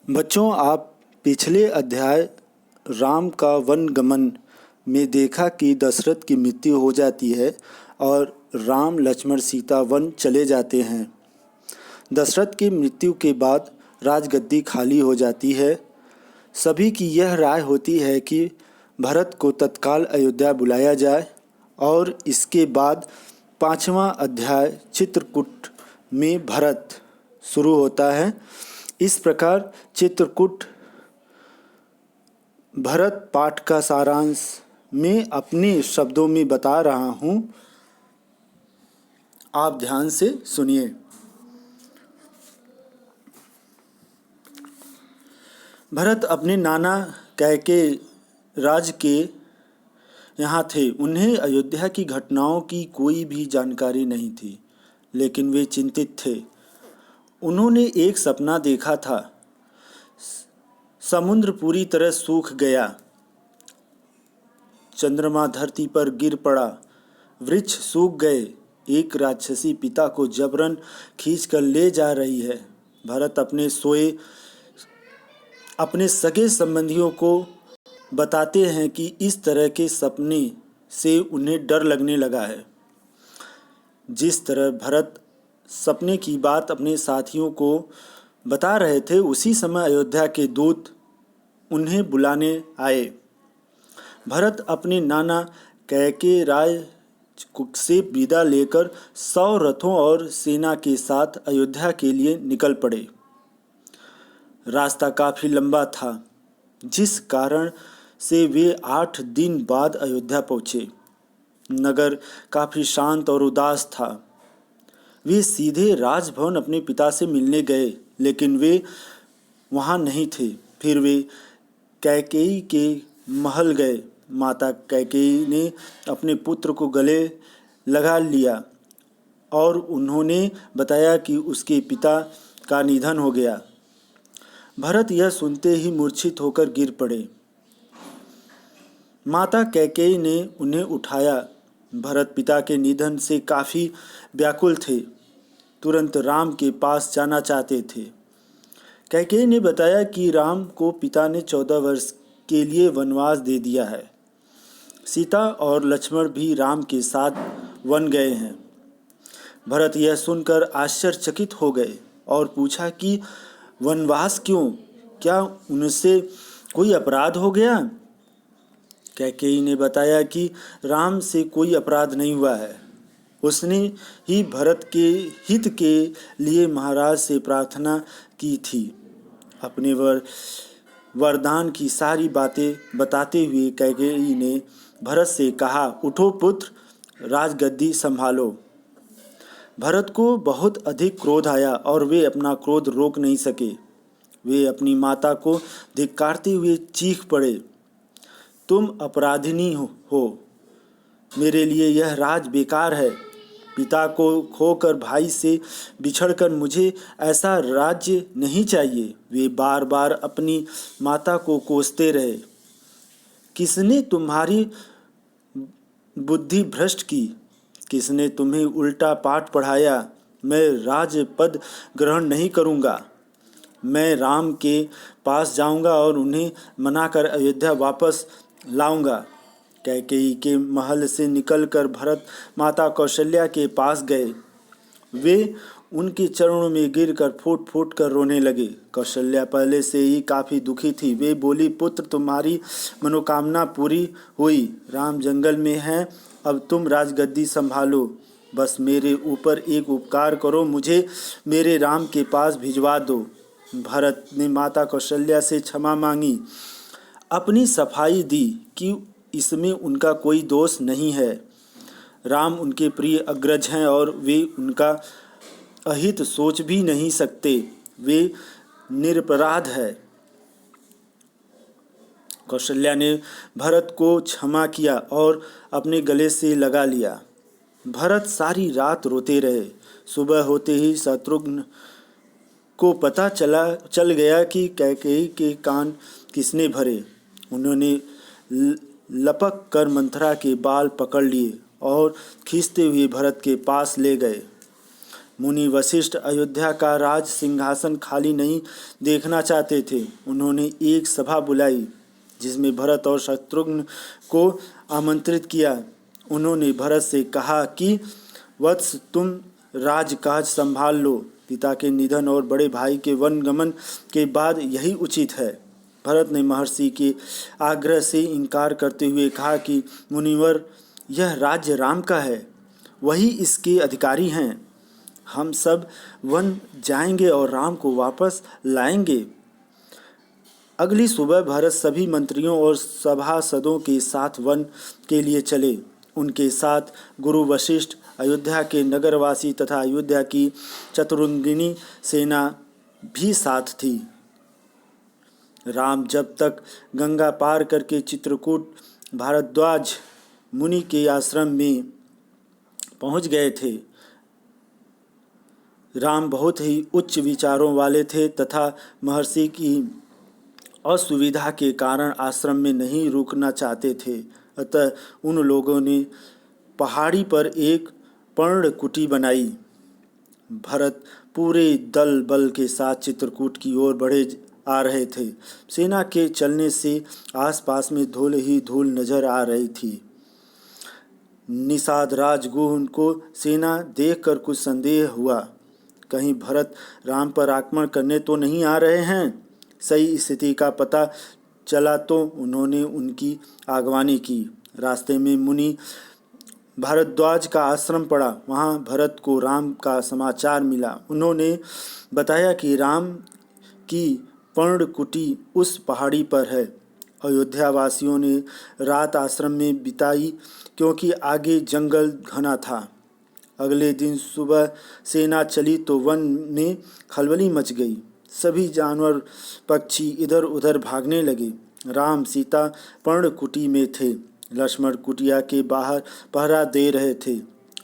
बच्चों, आप पिछले अध्याय राम का वनगमन में देखा कि दशरथ की मृत्यु हो जाती है और राम लक्ष्मण सीता वन चले जाते हैं। दशरथ की मृत्यु के बाद राजगद्दी खाली हो जाती है। सभी की यह राय होती है कि भरत को तत्काल अयोध्या बुलाया जाए और इसके बाद 5वां अध्याय चित्रकूट में भरत शुरू होता है। इस प्रकार चित्रकूट भरत पाठ का सारांश मैं अपने शब्दों में बता रहा हूँ, आप ध्यान से सुनिए। भरत अपने नाना कैकेयी राज के यहाँ थे। उन्हें अयोध्या की घटनाओं की कोई भी जानकारी नहीं थी, लेकिन वे चिंतित थे। उन्होंने एक सपना देखा था। समुद्र पूरी तरह सूख गया, चंद्रमा धरती पर गिर पड़ा, वृक्ष सूख गए, एक राक्षसी पिता को जबरन खींचकर ले जा रही है। भरत अपने सगे संबंधियों को बताते हैं कि इस तरह के सपने से उन्हें डर लगने लगा है। जिस तरह भरत सपने की बात अपने साथियों को बता रहे थे, उसी समय अयोध्या के दूत उन्हें बुलाने आए। भरत अपने नाना कैकेयी राय से विदा लेकर 100 रथों और सेना के साथ अयोध्या के लिए निकल पड़े। रास्ता काफी लंबा था, जिस कारण से वे 8 दिन बाद अयोध्या पहुंचे। नगर काफी शांत और उदास था। वे सीधे राजभवन अपने पिता से मिलने गए, लेकिन वे वहां नहीं थे। फिर वे कैकेयी के महल गए। माता कैकेयी ने अपने पुत्र को गले लगा लिया और उन्होंने बताया कि उसके पिता का निधन हो गया। भरत यह सुनते ही मूर्छित होकर गिर पड़े। माता कैकेयी ने उन्हें उठाया। भरत पिता के निधन से काफ़ी व्याकुल थे, तुरंत राम के पास जाना चाहते थे। कैकेयी ने बताया कि राम को पिता ने 14 वर्ष के लिए वनवास दे दिया है। सीता और लक्ष्मण भी राम के साथ वन गए हैं। भरत यह सुनकर आश्चर्यचकित हो गए और पूछा कि वनवास क्यों? क्या उनसे कोई अपराध हो गया? कैकेयी ने बताया कि राम से कोई अपराध नहीं हुआ है। उसने ही भरत के हित के लिए महाराज से प्रार्थना की थी। अपने वरदान की सारी बातें बताते हुए कैकेयी ने भरत से कहा, उठो पुत्र, राजगद्दी संभालो। भरत को बहुत अधिक क्रोध आया और वे अपना क्रोध रोक नहीं सके। वे अपनी माता को धिक्कारते हुए चीख पड़े, तुम अपराधिनी हो। मेरे लिए यह राज बेकार है। पिता को खोकर, भाई से बिछड़कर मुझे ऐसा राज्य नहीं चाहिए। वे बार बार अपनी माता को कोसते रहे। किसने तुम्हारी बुद्धि भ्रष्ट की? किसने तुम्हें उल्टा पाठ पढ़ाया? मैं राजपद ग्रहण नहीं करूँगा। मैं राम के पास जाऊँगा और उन्हें मनाकर अयोध्या वापस लाऊंगा। कैकेयी के महल से निकलकर भरत माता कौशल्या के पास गए। वे उनके चरणों में गिरकर फूट फूट कर रोने लगे। कौशल्या पहले से ही काफ़ी दुखी थी। वे बोली, पुत्र, तुम्हारी मनोकामना पूरी हुई। राम जंगल में हैं, अब तुम राजगद्दी संभालो। बस मेरे ऊपर एक उपकार करो, मुझे मेरे राम के पास भिजवा दो। भरत ने माता कौशल्या से क्षमा मांगी, अपनी सफाई दी कि इसमें उनका कोई दोष नहीं है। राम उनके प्रिय अग्रज हैं और वे उनका अहित सोच भी नहीं सकते। वे निरपराध है। कौशल्या ने भरत को क्षमा किया और अपने गले से लगा लिया। भरत सारी रात रोते रहे। सुबह होते ही शत्रुघ्न को पता चल गया कि कैकेयी के कान किसने भरे। उन्होंने लपक कर मंथरा के बाल पकड़ लिए और खींचते हुए भरत के पास ले गए। मुनि वशिष्ठ अयोध्या का राज सिंहासन खाली नहीं देखना चाहते थे। उन्होंने एक सभा बुलाई जिसमें भरत और शत्रुघ्न को आमंत्रित किया। उन्होंने भरत से कहा कि वत्स, तुम राजकाज संभाल लो। पिता के निधन और बड़े भाई के वनगमन के बाद यही उचित है। भरत ने महर्षि के आग्रह से इनकार करते हुए कहा कि मुनिवर, यह राज्य राम का है, वही इसके अधिकारी हैं। हम सब वन जाएंगे और राम को वापस लाएंगे। अगली सुबह भरत सभी मंत्रियों और सभासदों के साथ वन के लिए चले। उनके साथ गुरु वशिष्ठ, अयोध्या के नगरवासी तथा अयोध्या की चतुरंगिनी सेना भी साथ थी। राम जब तक गंगा पार करके चित्रकूट भारद्वाज मुनि के आश्रम में पहुंच गए थे। राम बहुत ही उच्च विचारों वाले थे तथा महर्षि की असुविधा के कारण आश्रम में नहीं रुकना चाहते थे। अतः उन लोगों ने पहाड़ी पर एक पर्णकुटी बनाई। भरत पूरे दल बल के साथ चित्रकूट की ओर बढ़े आ रहे थे। सेना के चलने से आसपास में धूल ही धूल नजर आ रही थी। निषाद राजगुह को सेना देखकर कुछ संदेह हुआ। कहीं भरत राम पर आक्रमण करने तो नहीं आ रहे हैं। सही स्थिति का पता चला तो उन्होंने उनकी आगवानी की। रास्ते में मुनि भारद्वाज का आश्रम पड़ा। वहाँ भरत को राम का समाचार मिला। उन्होंने बताया कि राम की पर्णकुटी उस पहाड़ी पर है। अयोध्या वासियों ने रात आश्रम में बिताई क्योंकि आगे जंगल घना था। अगले दिन सुबह सेना चली तो वन में खलबली मच गई। सभी जानवर पक्षी इधर उधर भागने लगे। राम सीता पर्णकुटी में थे। लक्ष्मण कुटिया के बाहर पहरा दे रहे थे।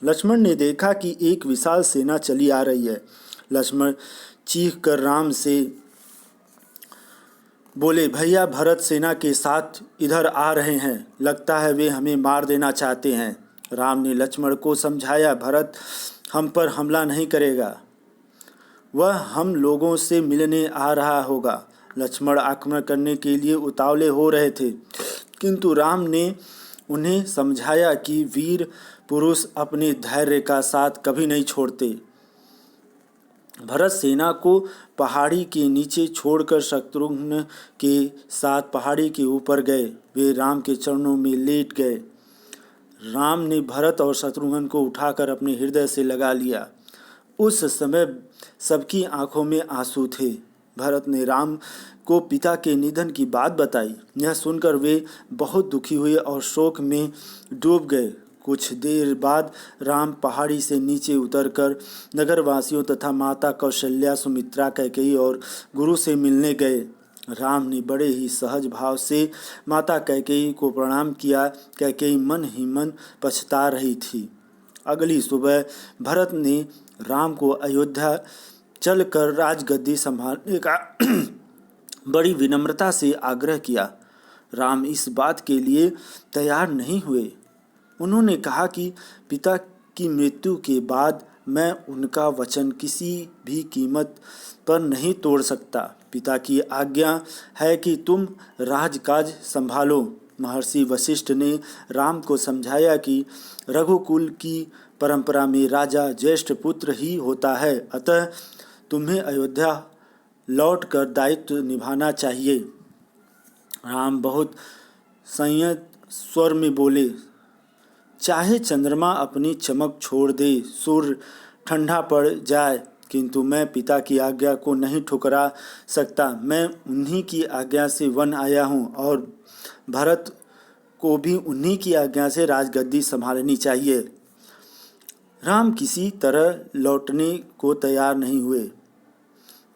लक्ष्मण ने देखा कि एक विशाल सेना चली आ रही है। लक्ष्मण चीख कर राम से बोले, भैया, भरत सेना के साथ इधर आ रहे हैं। लगता है वे हमें मार देना चाहते हैं। राम ने लक्ष्मण को समझाया, भरत हम पर हमला नहीं करेगा, वह हम लोगों से मिलने आ रहा होगा। लक्ष्मण आक्रमण करने के लिए उतावले हो रहे थे, किंतु राम ने उन्हें समझाया कि वीर पुरुष अपने धैर्य का साथ कभी नहीं छोड़ते। भरत सेना को पहाड़ी के नीचे छोड़कर शत्रुघ्न के साथ पहाड़ी के ऊपर गए। वे राम के चरणों में लेट गए। राम ने भरत और शत्रुघ्न को उठाकर अपने हृदय से लगा लिया। उस समय सबकी आंखों में आंसू थे। भरत ने राम को पिता के निधन की बात बताई। यह सुनकर वे बहुत दुखी हुए और शोक में डूब गए। कुछ देर बाद राम पहाड़ी से नीचे उतरकर नगरवासियों तथा माता कौशल्या, सुमित्रा, कैकेयी और गुरु से मिलने गए। राम ने बड़े ही सहज भाव से माता कैकेयी को प्रणाम किया। कैकेयी मन ही मन पछता रही थी। अगली सुबह भरत ने राम को अयोध्या चलकर राजगद्दी संभालने का बड़ी विनम्रता से आग्रह किया। राम इस बात के लिए तैयार नहीं हुए। उन्होंने कहा कि पिता की मृत्यु के बाद मैं उनका वचन किसी भी कीमत पर नहीं तोड़ सकता। पिता की आज्ञा है कि तुम राजकाज संभालो। महर्षि वशिष्ठ ने राम को समझाया कि रघुकुल की परंपरा में राजा ज्येष्ठ पुत्र ही होता है, अतः तुम्हें अयोध्या लौटकर दायित्व निभाना चाहिए। राम बहुत संयत स्वर में बोले, चाहे चंद्रमा अपनी चमक छोड़ दे, सूर्य ठंडा पड़ जाए, किंतु मैं पिता की आज्ञा को नहीं ठुकरा सकता। मैं उन्हीं की आज्ञा से वन आया हूँ और भरत को भी उन्हीं की आज्ञा से राजगद्दी संभालनी चाहिए। राम किसी तरह लौटने को तैयार नहीं हुए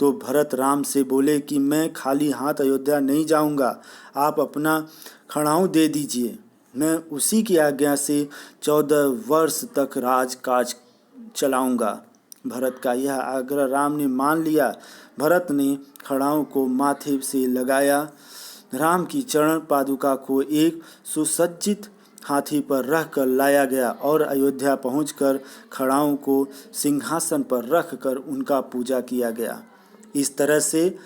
तो भरत राम से बोले कि मैं खाली हाथ अयोध्या नहीं जाऊंगा। आप अपना खड़ाऊं दे दीजिए। मैं उसी की आज्ञा से 14 वर्ष तक राजकाज चलाऊंगा। भरत का यह आग्रह राम ने मान लिया। भरत ने खड़ाऊं को माथे से लगाया। राम की चरण पादुका को एक सुसज्जित हाथी पर रख कर लाया गया और अयोध्या पहुंचकर खड़ाओं को सिंहासन पर रख कर उनका पूजा किया गया। इस तरह से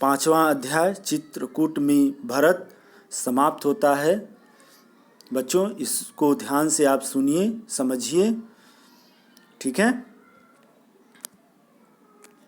5वां अध्याय चित्रकूट में भरत समाप्त होता है। बच्चों, इसको ध्यान से आप सुनिए, समझिए, ठीक है।